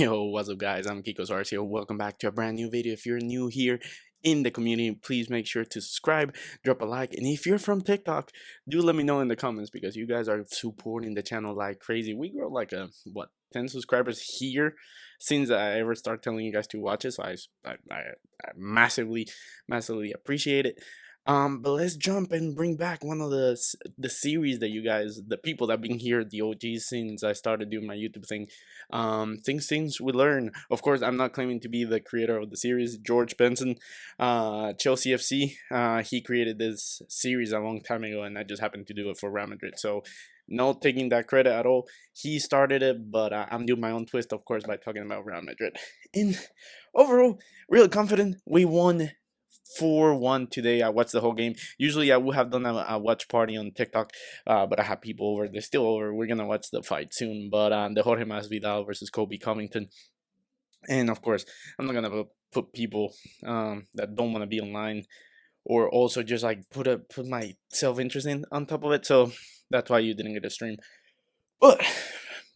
Yo, what's up guys? I'm Kiko Sarcio. Welcome back to a brand new video. If you're new here in the community, please make sure to subscribe, drop a like, and if you're from TikTok, do let me know in the comments because you guys are supporting the channel like crazy. We grow like 10 subscribers here since I ever start telling you guys to watch it, so I massively appreciate it. But let's jump and bring back one of the series that you guys, the people that have been here, the OGs since I started doing my YouTube thing. Things we learn. Of course, I'm not claiming to be the creator of the series. George Benson, Chelsea FC, he created this series a long time ago, and I just happened to do it for Real Madrid. So, no taking that credit at all. He started it, but I'm doing my own twist, of course, by talking about Real Madrid. And overall, really confident. We won 4-1 today. I watched the whole game. Usually I would have done a watch party on TikTok, but I have people over. They're still over. We're gonna watch the fight soon. But the Jorge Masvidal versus Kobe Covington, and of course I'm not gonna put people that don't want to be online, or also just like put my self interest in on top of it. So that's why you didn't get a stream. But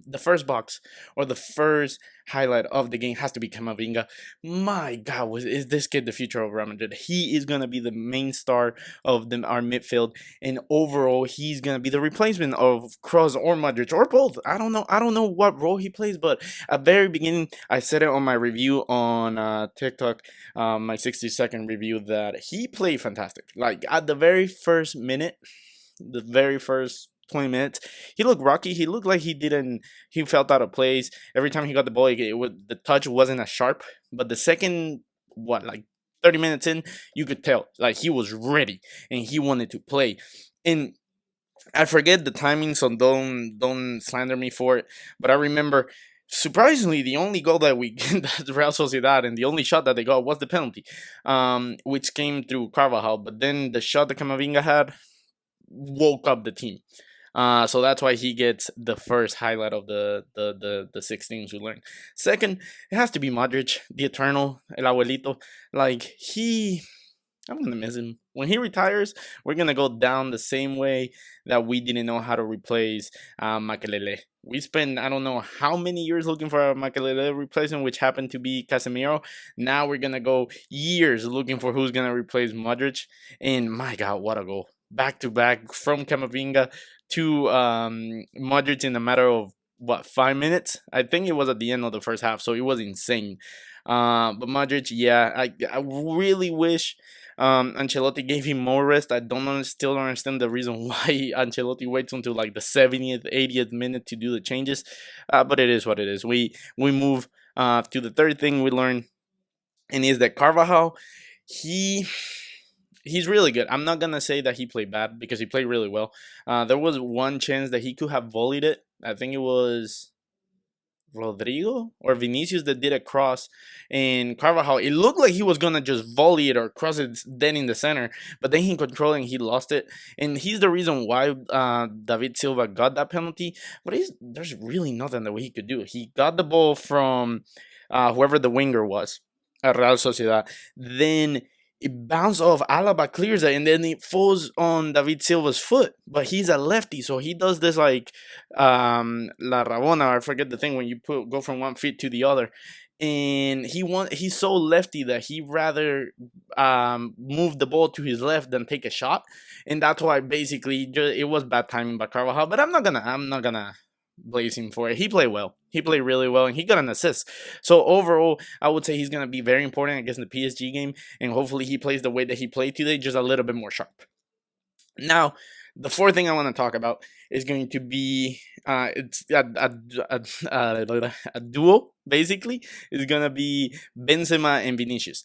the first box or the first highlight of the game has to be Camavinga. My God, is this kid the future of Real Madrid? He is gonna be the main star of our midfield, and overall, he's gonna be the replacement of Kroos or Modric or both. I don't know. I don't know what role he plays, but at very beginning, I said it on my review on TikTok, my 60-second review, that he played fantastic. Like at the very first minute, the very first 20 minutes, he looked rocky. He looked like he felt out of place. Every time he got the ball, the touch wasn't as sharp. But the second, 30 minutes in, you could tell, like, he was ready and he wanted to play. And I forget the timing, so don't slander me for it. But I remember, surprisingly, the only goal that we that Real Sociedad, and the only shot that they got was the penalty, which came through Carvajal. But then the shot that Camavinga had woke up the team. So that's why he gets the first highlight of the 6 things we learned. Second, it has to be Modric, the eternal, el abuelito. Like, I'm gonna miss him. When he retires, we're gonna go down the same way that we didn't know how to replace Makelele. We spent, I don't know how many years looking for a Makelele replacement, which happened to be Casemiro. Now we're gonna go years looking for who's gonna replace Modric. And my God, what a goal! Back to back from Camavinga to Modric in a matter of 5 minutes. I think it was at the end of the first half, so it was insane. But Modric, yeah, I really wish Ancelotti gave him more rest. I still don't understand the reason why Ancelotti waits until like the 70th, 80th minute to do the changes. But it is what it is. We move to the third thing we learned, and is that Carvajal, he's really good. I'm not gonna say that he played bad because he played really well. There was one chance that he could have volleyed it. I think it was Rodrigo or Vinicius that did a cross, and Carvajal, it looked like he was gonna just volley it or cross it then in the center, but then he controlled and he lost it, and he's the reason why David Silva got that penalty. But there's really nothing that he could do. He got the ball from whoever the winger was at Real Sociedad, then it bounced off, Alaba clears it, and then it falls on David Silva's foot. But he's a lefty, so he does this like La Rabona, I forget the thing when you go from one feet to the other. And he's so lefty that he rather move the ball to his left than take a shot, and that's why basically it was bad timing by Carvajal. But I'm not gonna blaze him for it. He played well. He played really well, and he got an assist. So overall, I would say he's gonna be very important against the PSG game, and hopefully he plays the way that he played today, just a little bit more sharp. Now, the fourth thing I want to talk about is going to be it's a duo. Basically, is gonna be Benzema and Vinicius.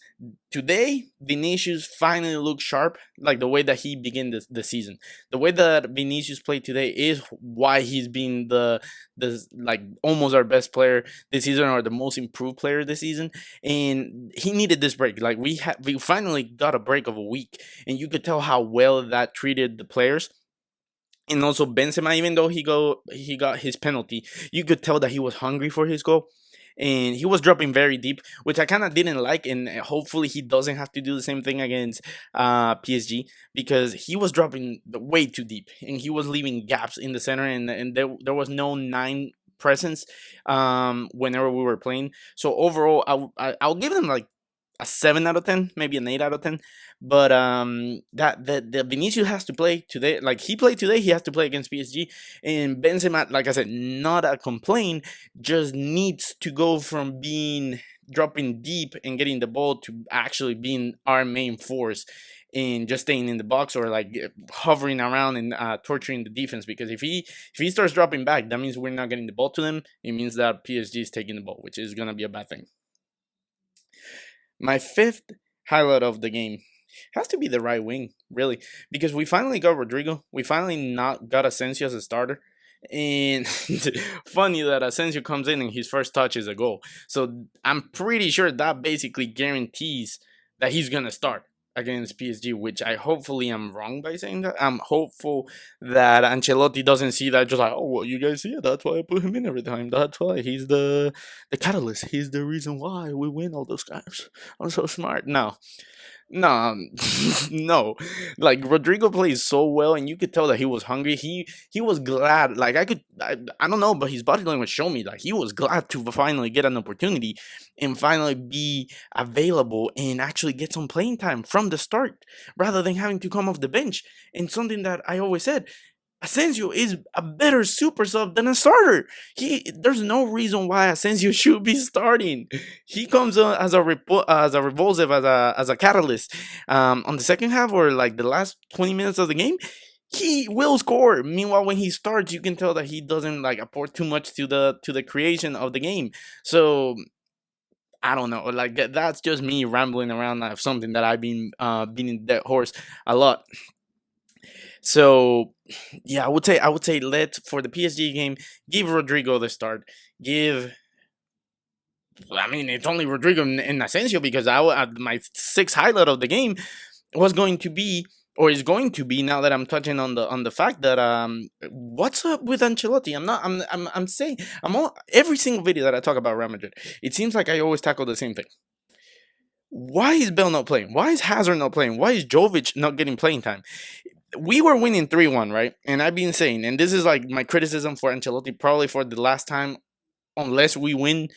Today, Vinicius finally looked sharp, like the way that he began the season. The way that Vinicius played today is why he's been the like almost our best player this season, or the most improved player this season. And he needed this break. Like we finally got a break of a week, and you could tell how well that treated the players. And also Benzema, even though he got his penalty, you could tell that he was hungry for his goal, and he was dropping very deep, which I kind of didn't like. And hopefully he doesn't have to do the same thing against PSG, because he was dropping way too deep and he was leaving gaps in the center, and there was no 9 presence whenever we were playing. So overall, I'll give them like a 7 out of 10, maybe an 8 out of 10. But that the Vinicius has to play today. Like he played today, he has to play against PSG. And Benzema, like I said, not a complaint, just needs to go from being dropping deep and getting the ball to actually being our main force and just staying in the box or like hovering around and torturing the defense. Because if he starts dropping back, that means we're not getting the ball to them. It means that PSG is taking the ball, which is gonna be a bad thing. My fifth highlight of the game has to be the right wing, really, because we finally got Rodrigo. We finally not got Asensio as a starter. And funny that Asensio comes in and his first touch is a goal. So I'm pretty sure that basically guarantees that he's gonna start against PSG, which I hopefully am wrong by saying that. I'm hopeful that Ancelotti doesn't see that just like, oh well, you guys see it, that's why I put him in every time. That's why he's the catalyst. He's the reason why we win all those games. I'm so smart. No, no, no. Like Rodrigo plays so well, and you could tell that he was hungry. He was glad. Like I don't know, but his body language showed me like he was glad to finally get an opportunity and finally be available and actually get some playing time from the start, rather than having to come off the bench. And something that I always said. Asensio is a better super sub than a starter. There's no reason why Asensio should be starting. He comes as as a revulsive, as a catalyst. On the second half or like the last 20 minutes of the game, he will score. Meanwhile, when he starts, you can tell that he doesn't like apport too much to the creation of the game. So I don't know. Like that's just me rambling around of something that I've been beating that horse a lot. So yeah, I would say let for the PSG game, give Rodrigo the start. Give I mean it's only Rodrigo and Asensio because my sixth highlight of the game was going to be or is going to be now that I'm touching on the fact that what's up with Ancelotti? I'm saying every single video that I talk about Real Madrid, it seems like I always tackle the same thing. Why is Bell not playing? Why is Hazard not playing? Why is Jovic not getting playing time? We were winning 3-1, right? And I've been saying, and this is like my criticism for Ancelotti, probably for the last time, unless we win,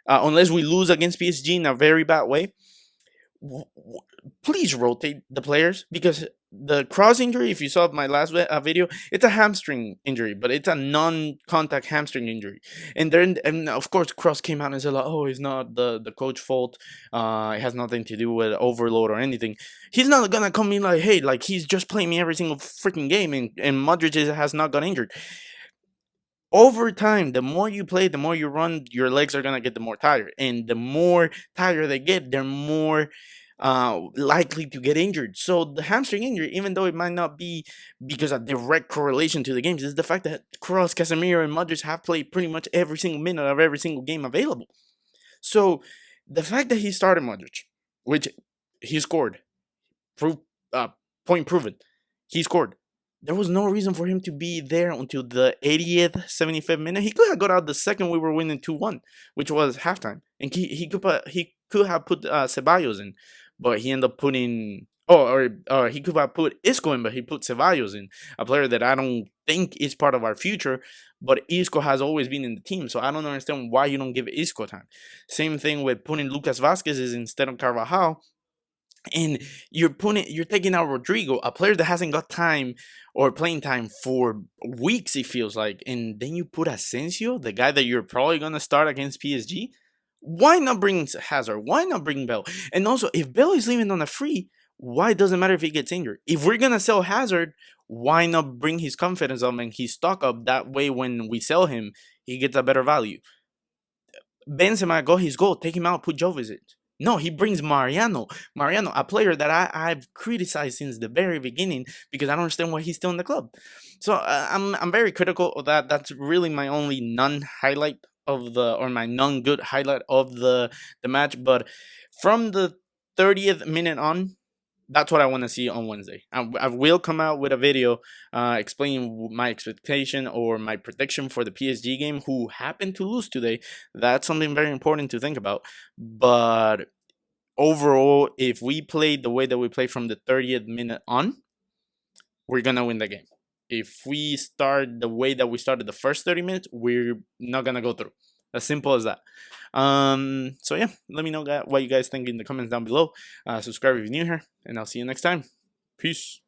unless we lose against PSG in a very bad way. Please rotate the players because the cross injury, if you saw my last video, it's a hamstring injury, but it's a non-contact hamstring injury. And then, and of course, Cross came out and said, like, "Oh, it's not the coach fault. It has nothing to do with overload or anything." He's not gonna come in like, "Hey, like he's just playing me every single freaking game," and Modric has not got injured. Over time, the more you play, the more you run, your legs are gonna get the more tired, and the more tired they get, they're more likely to get injured. So the hamstring injury, even though it might not be because of direct correlation to the games, is the fact that Kroos, Casemiro, and Modric have played pretty much every single minute of every single game available. So the fact that he started Modric, which he scored, proof, point proven, he scored. There was no reason for him to be there until the 80th, 75th minute. He could have got out the second we were winning 2-1, which was halftime, and he could have put Ceballos in, but he ended up putting or he could have put Isco in, but he put Ceballos in, a player that I don't think is part of our future. But Isco has always been in the team, so I don't understand why you don't give Isco time. Same thing with putting Lucas Vasquez instead of Carvajal, and you're taking out Rodrigo, a player that hasn't got time or playing time for weeks, it feels like, and then you put Asensio, the guy that you're probably gonna start against PSG. Why not bring Hazard? Why not bring Bell? And also, if Bell is leaving on a free, why doesn't matter if he gets injured? If we're gonna sell Hazard, why not bring his confidence up and his stock up? That way, when we sell him, he gets a better value. Benzema got his goal, take him out, put Jovic. No, he brings Mariano. Mariano, a player that I've criticized since the very beginning because I don't understand why he's still in the club. So I'm very critical of that. That's really my only non-highlight of my non-good highlight of the match. But from the 30th minute on, that's what I want to see on Wednesday. I will come out with a video explaining my expectation or my prediction for the PSG game, who happened to lose today. That's something very important to think about. But overall, if we play the way that we play from the 30th minute on, we're going to win the game. if we start the way that we started the first 30 minutes, we're not gonna go through. As simple as that. So yeah, let me know what you guys think in the comments down below. Subscribe if you're new here, and I'll see you next time. Peace.